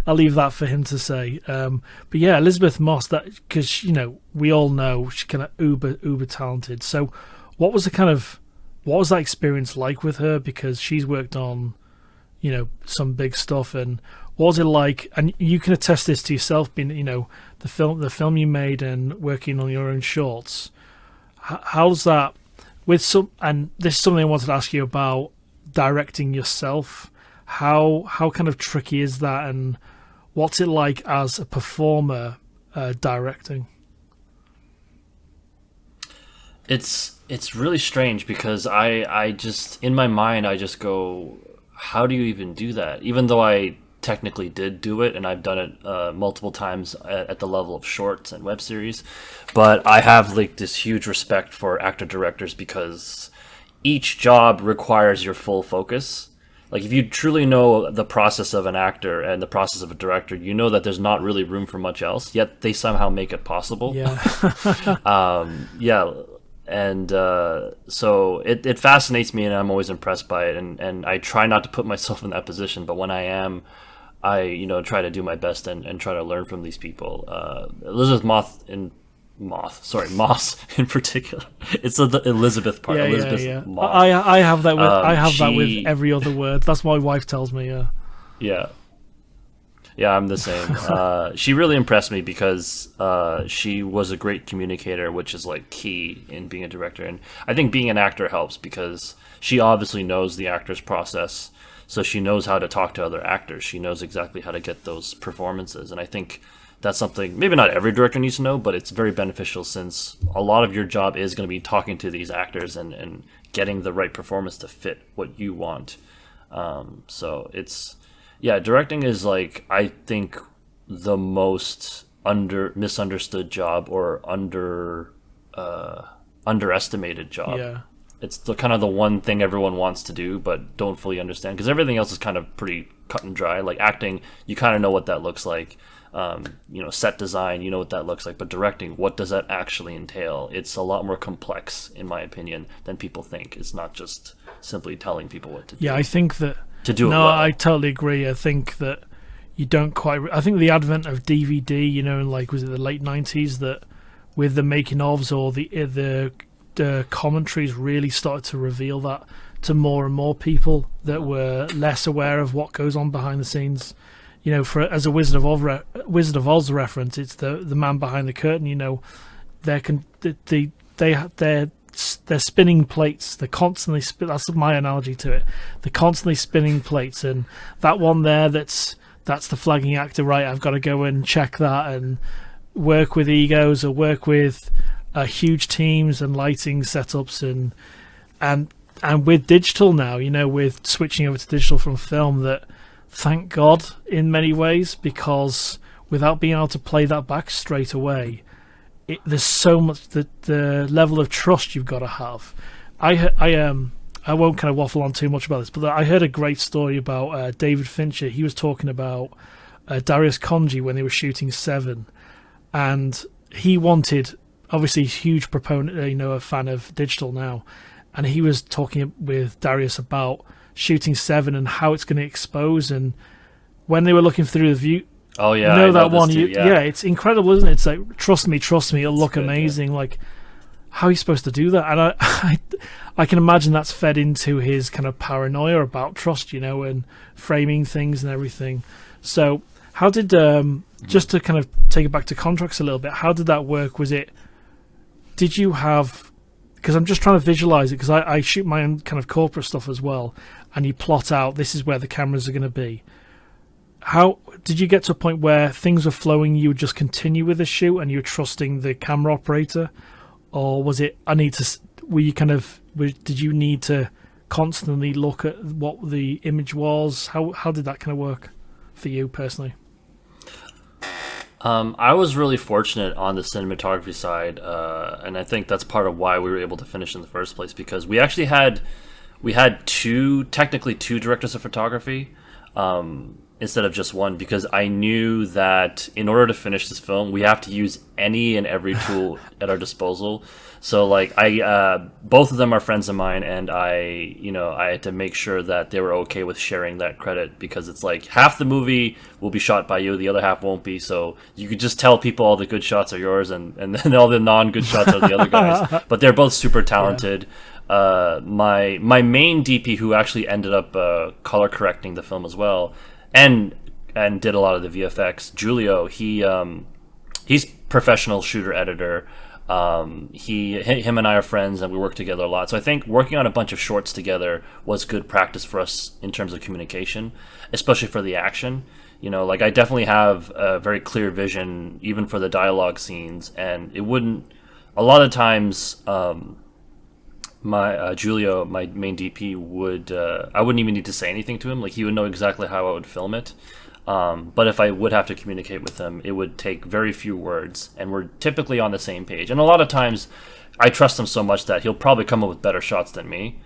I'll leave that for him to say. But yeah, Elizabeth Moss, that, because, you know, we all know she's kind of uber talented. So what was that experience like with her? Because she's worked on, you know, some big stuff. And what was it like? And you can attest this to yourself, being, you know, the film you made and working on your own shorts. How's that with some? And this is something I wanted to ask you about directing yourself. How kind of tricky is that, and what's it like as a performer directing? It's really strange, because I just, in my mind, I just go, how do you even do that? Even though I technically did do it, and I've done it multiple times at the level of shorts and web series, but I have like this huge respect for actor directors because each job requires your full focus. Like if you truly know the process of an actor and the process of a director, you know that there's not really room for much else, yet they somehow make it possible. Yeah. Yeah. And so it fascinates me, and I'm always impressed by it, and I try not to put myself in that position, but when I am, I try to do my best and try to learn from these people. Elizabeth Moss in particular. It's the Elizabeth part. Yeah, Elizabeth yeah, yeah. Moss. I have that with that with she- every other word. That's what my wife tells me. Yeah. Yeah, I'm the same. She really impressed me because she was a great communicator, which is like key in being a director. And I think being an actor helps because she obviously knows the actor's process. So she knows how to talk to other actors. She knows exactly how to get those performances. And I think that's something maybe not every director needs to know, but it's very beneficial since a lot of your job is going to be talking to these actors and getting the right performance to fit what you want. So it's... Yeah, directing is like I think the most misunderstood job or underestimated job. Yeah. It's the kind of the one thing everyone wants to do but don't fully understand because everything else is kind of pretty cut and dry. Like acting, you kind of know what that looks like. Set design, you know what that looks like. But directing, what does that actually entail? It's a lot more complex, in my opinion, than people think. It's not just simply telling people what to do. Yeah, I think that... To do it No, well. I totally agree. I think that you don't quite... I think the advent of DVD, in like, was it the late 90s, that with the making-ofs or the commentaries really started to reveal that to more and more people that were less aware of what goes on behind the scenes. As a Wizard of Oz reference, it's the man behind the curtain. They're spinning plates. They're constantly that's my analogy to it. They're constantly spinning plates, and that one there, that's the flagging actor. Right, I've got to go and check that and work with egos or work with huge teams and lighting setups and with digital now. With switching over to digital from film, that thank God in many ways, because without being able to play that back straight away. There's so much the level of trust you've got to have. I won't kind of waffle on too much about this, but I heard a great story about David Fincher. He was talking about Darius Khondji when they were shooting Seven, and he wanted, obviously, huge proponent, a fan of digital now, and he was talking with Darius about shooting Seven and how it's going to expose. And when they were looking through the view. Oh yeah, I know I that this one. too, Yeah, it's incredible, isn't it? It's like trust me, it'll look good, amazing. Yeah. Like, how are you supposed to do that? And I can imagine that's fed into his kind of paranoia about trust, and framing things and everything. So, how did just to kind of take it back to contracts a little bit? How did that work? Did you have? Because I'm just trying to visualize it. Because I shoot my own kind of corporate stuff as well, and you plot out this is where the cameras are going to be. How did you get to a point where things were flowing? You would just continue with the shoot, and you were trusting the camera operator, or was it? Did you need to constantly look at what the image was? How did that kind of work for you personally? I was really fortunate on the cinematography side, and I think that's part of why we were able to finish in the first place because we actually had technically two directors of photography. Instead of just one, because I knew that in order to finish this film, we have to use any and every tool at our disposal. So like both of them are friends of mine, and I had to make sure that they were okay with sharing that credit because it's like half the movie will be shot by you, the other half won't be. So you could just tell people all the good shots are yours, and then all the non-good shots are the other guys. But they're both super talented. Yeah. My main DP, who actually ended up color correcting the film as well, and did a lot of the VFX, Julio, he's professional shooter editor. Him and I are friends, and we work together a lot. So I think working on a bunch of shorts together was good practice for us in terms of communication, especially for the action. Like I definitely have a very clear vision, even for the dialogue scenes, and it wouldn't. A lot of times, my Julio, my main DP, would I wouldn't even need to say anything to him. Like he would know exactly how I would film it. But if I would have to communicate with him, it would take very few words, and we're typically on the same page. And a lot of times, I trust him so much that he'll probably come up with better shots than me.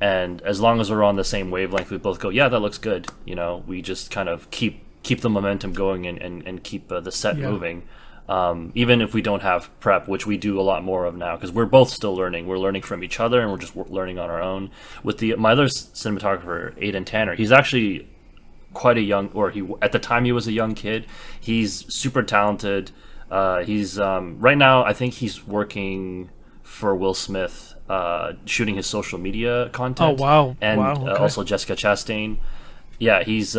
And as long as we're on the same wavelength, we both go, yeah, that looks good. You know, we just kind of keep the momentum going and keep the set moving. Even if we don't have prep, which we do a lot more of now, because we're both still learning. We're learning from each other, and we're just learning on our own. With my other cinematographer, Aiden Tanner, he's actually quite a young, or he at the time he was a young kid. He's super talented. He's right now, I think he's working for Will Smith, shooting his social media content. Oh wow! And wow, okay. Also Jessica Chastain. Yeah, he's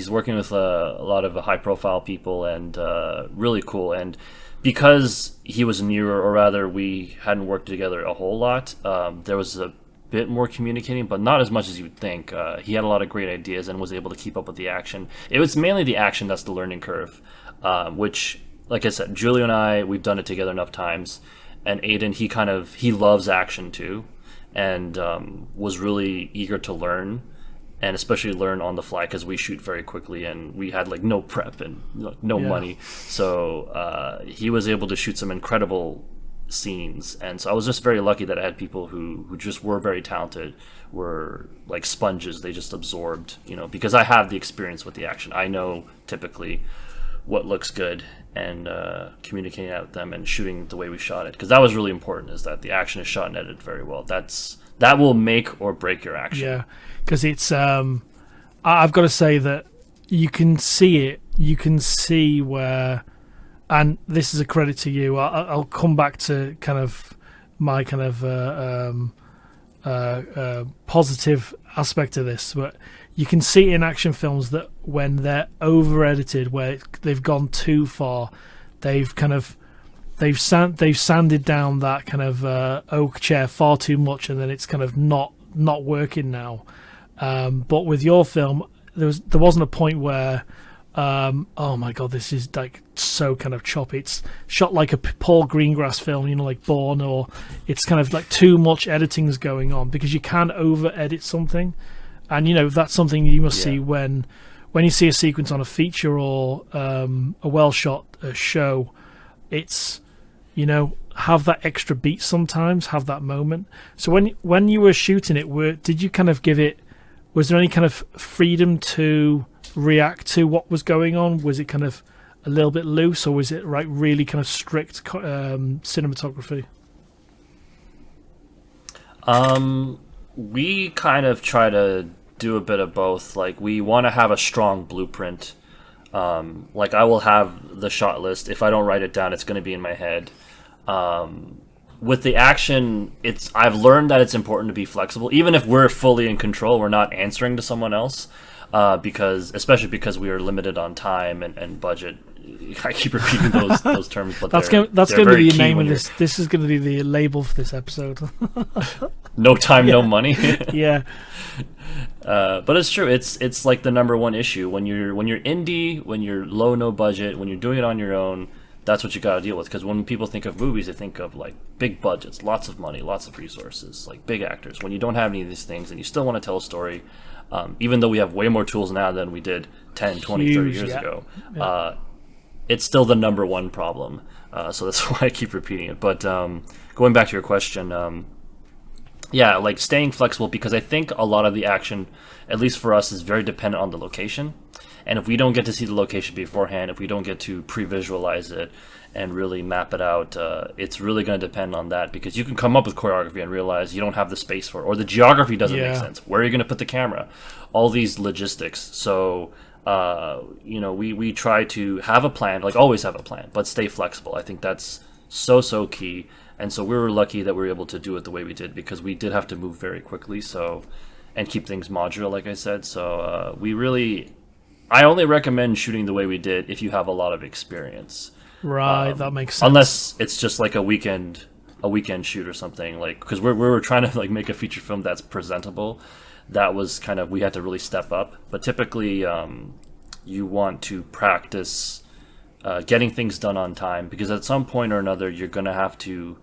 working with a lot of high profile people, and really cool. And because he was newer, or rather we hadn't worked together a whole lot, there was a bit more communicating, but not as much as you'd think. He had a lot of great ideas and was able to keep up with the action. It was mainly the action that's the learning curve, which, like I said, Julio and I, we've done it together enough times. And Aiden, he loves action too, and was really eager to learn, and especially learn on the fly, because we shoot very quickly and we had like no prep and no money. So he was able to shoot some incredible scenes, and so I was just very lucky that I had people who just were very talented, were like sponges. They just absorbed, because I have the experience with the action. I know typically what looks good, and communicating out with them and shooting the way we shot it, because that was really important, is that the action is shot and edited very well. That will make or break your action. Yeah, because it's I've got to say that you can see it. You can see where, and this is a credit to you. I'll come back to kind of my kind of positive aspect of this, but you can see in action films that when they're over edited, where they've gone too far, they've sanded down that kind of oak chair far too much, and then it's kind of not working now. But with your film, there wasn't a point where oh my god, this is like so kind of choppy. It's shot like a Paul Greengrass film, like Bourne, or it's kind of like too much editing's going on, because you can over edit something. And that's something you must see when you see a sequence on a feature or a well shot show. It's have that extra beat sometimes, have that moment. So when you were shooting it, did you kind of give it? Was there any kind of freedom to react to what was going on? Was it kind of a little bit loose, or was it really kind of strict cinematography? We kind of try to do a bit of both. Like, we want to have a strong blueprint. Like, I will have the shot list. If I don't write it down, it's going to be in my head. With the action, I've learned that it's important to be flexible. Even if we're fully in control, we're not answering to someone else, especially because we are limited on time and budget. I keep repeating those terms, but that's going to be the name of this. This is going to be the label for this episode. No time, no money. Yeah. But it's true. It's like the number one issue when you're indie, when you're low, no budget, when you're doing it on your own. That's what you got to deal with. Because when people think of movies, they think of like big budgets, lots of money, lots of resources, like big actors. When you don't have any of these things and you still want to tell a story, even though we have way more tools now than we did 10, 20, 30 years ago, it's still the number one problem. So that's why I keep repeating it. But going back to your question, like staying flexible, because I think a lot of the action, at least for us, is very dependent on the location. And if we don't get to see the location beforehand, if we don't get to pre-visualize it and really map it out, it's really going to depend on that, because you can come up with choreography and realize you don't have the space for it, or the geography doesn't make sense. Where are you going to put the camera? All these logistics. So, we try to have a plan, like always have a plan, but stay flexible. I think that's so key. And so we were lucky that we were able to do it the way we did, because we did have to move very quickly, and keep things modular, like I said. So I only recommend shooting the way we did if you have a lot of experience. Right, that makes sense. Unless it's just like a weekend shoot or something, like, because we were trying to like make a feature film that's presentable. That was kind of, we had to really step up. But typically, you want to practice getting things done on time, because at some point or another, you're going to have to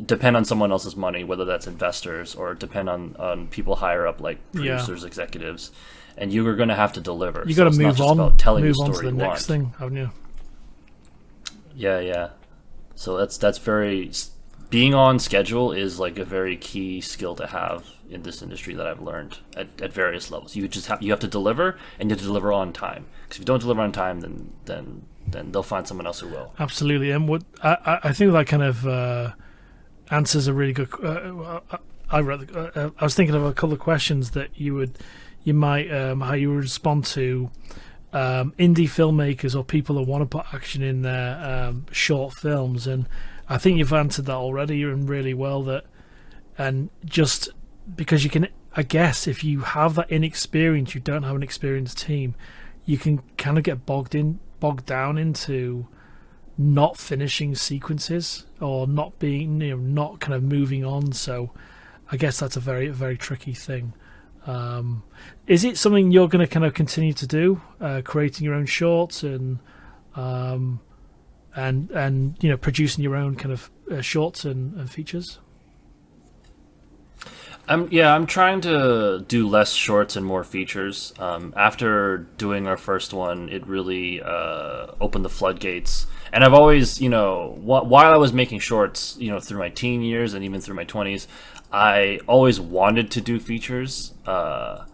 depend on someone else's money, whether that's investors or depend on people higher up like producers, executives, and you are going to have to deliver. You got to it's move not just on, about telling move the on to story the you next want. thing, haven't you? Yeah. So that's very, being on schedule is like a very key skill to have in this industry that I've learned at various levels. You have to deliver, and you have to deliver on time. Because if you don't deliver on time, then they'll find someone else who will. Absolutely, and what I think that kind of answers a really good. I was thinking of a couple of questions that you might how you would respond to indie filmmakers or people that want to put action in their short films, and I think you've answered that already and really well. That, and just because you can, I guess, if you have that inexperience, you don't have an experienced team, you can kind of get bogged down into not finishing sequences or not being, not kind of moving on. So I guess that's a very, very tricky thing. Is it something you're going to kind of continue to do, creating your own shorts and producing your own kind of shorts and features? I'm trying to do less shorts and more features. After doing our first one, it really opened the floodgates. And I've always, while I was making shorts, through my teen years and even through my 20s, I always wanted to do features, but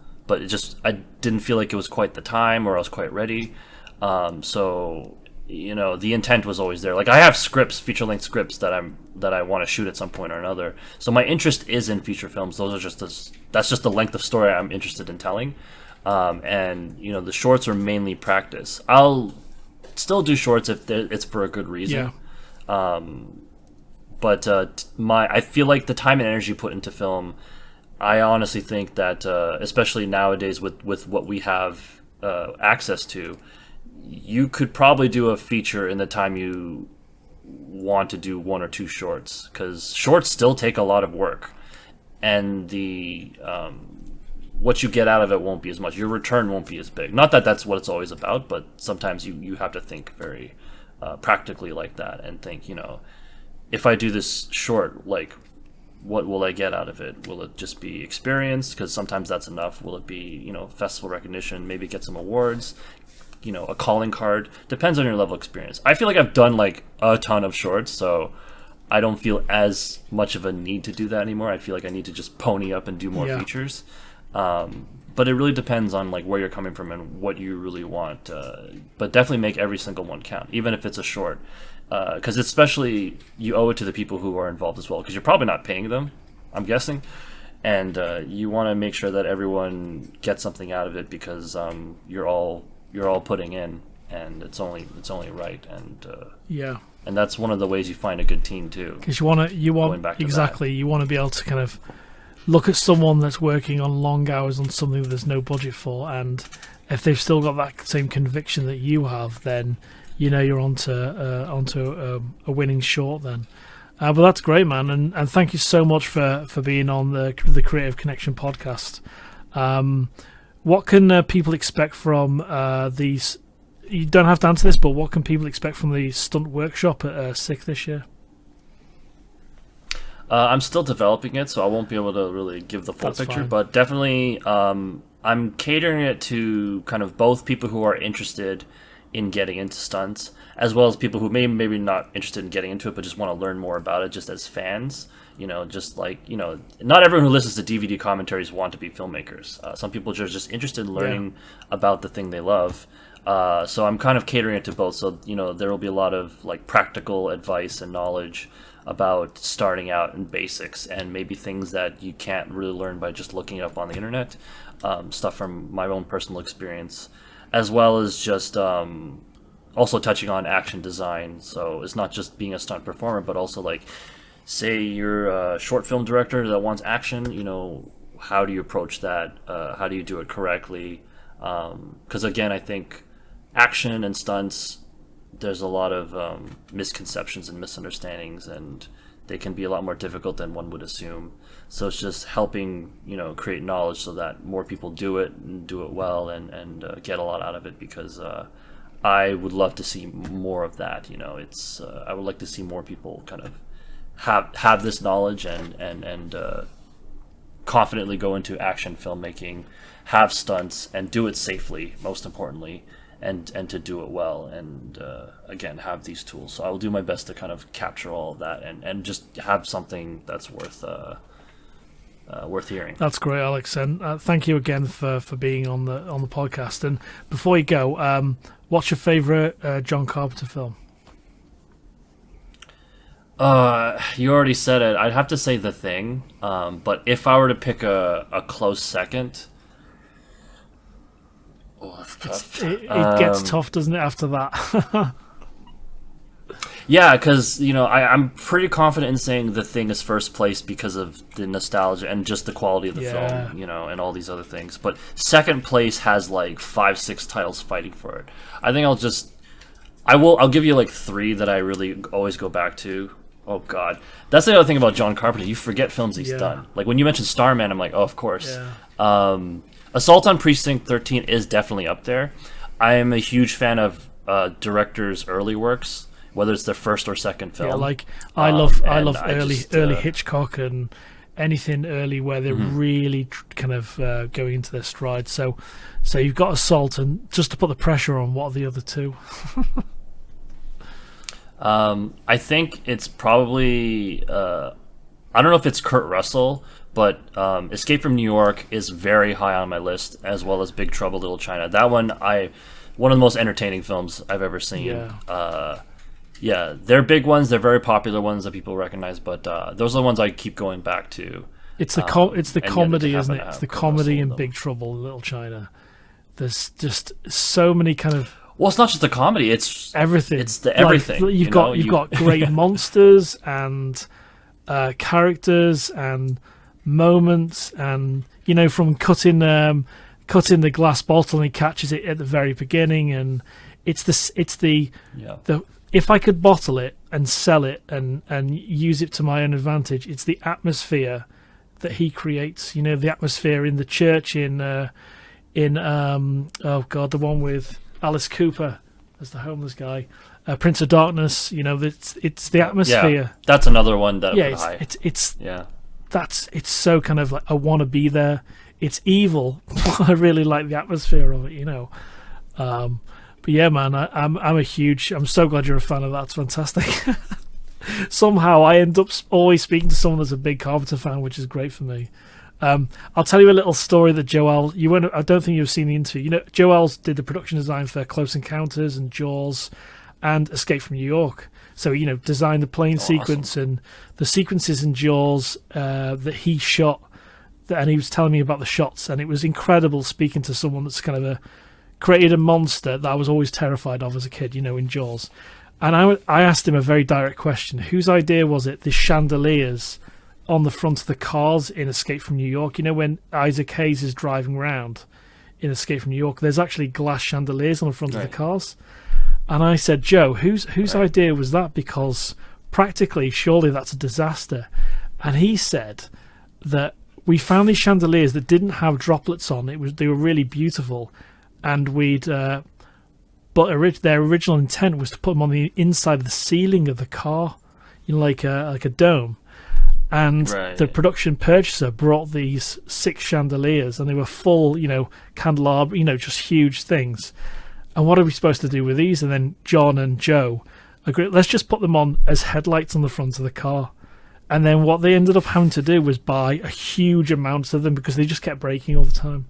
I didn't feel like it was quite the time or I was quite ready. So the intent was always there. Like, I have scripts, feature-length scripts that I want to shoot at some point or another. So my interest is in feature films. That's just the length of story I'm interested in telling. And the shorts are mainly practice. I'll still do shorts if it's for a good reason. Yeah. But I feel like the time and energy put into film, I honestly think that especially nowadays with what we have access to, you could probably do a feature in the time you want to do one or two shorts, because shorts still take a lot of work, and the what you get out of it won't be as much. Your return won't be as big. Not that that's what it's always about, but sometimes you have to think very practically like that and think, if I do this short, like, what will I get out of it? Will it just be experience? Because sometimes that's enough. Will it be, festival recognition, maybe get some awards, a calling card? Depends on your level of experience. I feel like I've done like a ton of shorts, so I don't feel as much of a need to do that anymore. I feel like I need to just pony up and do more features. But it really depends on like where you're coming from and what you really want. But definitely make every single one count, even if it's a short. Because especially you owe it to the people who are involved as well, because you're probably not paying them, I'm guessing. And you want to make sure that everyone gets something out of it, because you're all putting in, and it's only right. And that's one of the ways you find a good team too. Because you want you want to be able to kind of look at someone that's working on long hours on something that there's no budget for, and if they've still got that same conviction that you have, then you're onto a winning short then. But that's great, man, and thank you so much for being on the Creative Connection podcast. What can people expect from these? You don't have to answer this, but what can people expect from the stunt workshop at S.I.K this year? I'm still developing it, so I won't be able to really give the full picture. Fine. But definitely, I'm catering it to kind of both people who are interested in getting into stunts, as well as people who maybe not interested in getting into it, but just want to learn more about it, just as fans. Just like, not everyone who listens to DVD commentaries want to be filmmakers. Some people are just interested in learning about the thing they love. So I'm kind of catering it to both. So, there will be a lot of like practical advice and knowledge about starting out in basics, and maybe things that you can't really learn by just looking it up on the internet. Stuff from my own personal experience, as well as just also touching on action design. So it's not just being a stunt performer, but also like, say you're a short film director that wants action, how do you approach that? How do you do it correctly? Because again, I think action and stunts, there's a lot of misconceptions and misunderstandings, and they can be a lot more difficult than one would assume. So it's just helping, create knowledge so that more people do it and do it well, and get a lot out of it, because I would love to see more of that. I would like to see more people kind of have this knowledge and confidently go into action filmmaking, have stunts, and do it safely, most importantly, and to do it well, and again, have these tools. So I will do my best to kind of capture all of that and just have something that's worth hearing. That's great, Alex, and thank you again for being on the podcast. And before you go, what's your favorite John Carpenter film? You already said it. I'd have to say The Thing, but if I were to pick a close second, that's tough. It gets tough, doesn't it, after that? Yeah, because I'm pretty confident in saying The Thing is first place because of the nostalgia and just the quality of the film, and all these other things. But second place has like 5-6 titles fighting for it. I think I'll give you like 3 that I really always go back to. Oh God, that's the other thing about John Carpenter. You forget films he's done. Like when you mentioned Starman, I'm like, oh, of course. Yeah. Assault on Precinct 13 is definitely up there. I am a huge fan of directors' early works, whether it's their first or second film. Yeah, like I love early Hitchcock and anything early where they're really kind of going into their stride. So you've got Assault, and just to put the pressure on, what are the other 2? I think it's probably I don't know if it's Kurt Russell, but Escape from New York is very high on my list, as well as Big Trouble Little China. That one of the most entertaining films I've ever seen. Yeah, they're big ones, they're very popular ones that people recognize, but those are the ones I keep going back to. It's the comedy, isn't it? It's the comedy in Big Trouble Little China. There's just so many kind of... Well, it's not just the comedy; it's everything. It's the everything. Like, you've got great monsters and characters and moments, and from cutting the glass bottle and he catches it at the very beginning, and it's the if I could bottle it and sell it and use it to my own advantage, it's the atmosphere that he creates. The atmosphere in the church in the one with Alice Cooper as the homeless guy, Prince of Darkness. It's the atmosphere. Yeah, that's another one that it's so kind of like I want to be there. It's evil. I really like the atmosphere of it. But yeah, man, I'm so glad you're a fan of that. It's fantastic. Somehow I end up always speaking to someone that's a big Carpenter fan, which is great for me. I'll tell you a little story that Joel... I don't think you've seen the interview. Joel did the production design for Close Encounters and Jaws and Escape from New York. So, designed the plane sequence and the sequences in Jaws that he shot. And he was telling me about the shots, and it was incredible speaking to someone that's kind of created a monster that I was always terrified of as a kid, in Jaws. And I asked him a very direct question. Whose idea was it, the chandeliers on the front of the cars in Escape from New York? When Isaac Hayes is driving around in Escape from New York, there's actually glass chandeliers on the front of the cars. And I said, Joe, whose idea was that? Because practically, surely that's a disaster. And he said that we found these chandeliers that didn't have droplets on. They were really beautiful, and their original intent was to put them on the inside of the ceiling of the car, like a dome. And the production purchaser brought these 6 chandeliers, and they were full, candelabra, just huge things. And what are we supposed to do with these? And then John and Joe agreed, let's just put them on as headlights on the front of the car. And then what they ended up having to do was buy a huge amount of them because they just kept breaking all the time.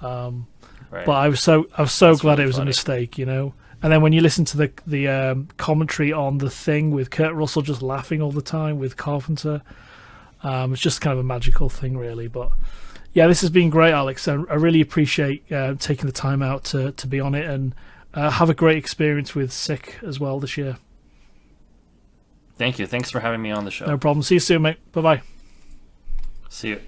But I was so That's glad really it was funny. A mistake, And then when you listen to the commentary on The Thing with Kurt Russell just laughing all the time with Carpenter, it's just kind of a magical thing, really. But yeah, this has been great, Alex. I really appreciate taking the time out to be on it, and have a great experience with S.I.K as well this year. Thank you. Thanks for having me on the show. No problem. See you soon, mate. Bye-bye. See you.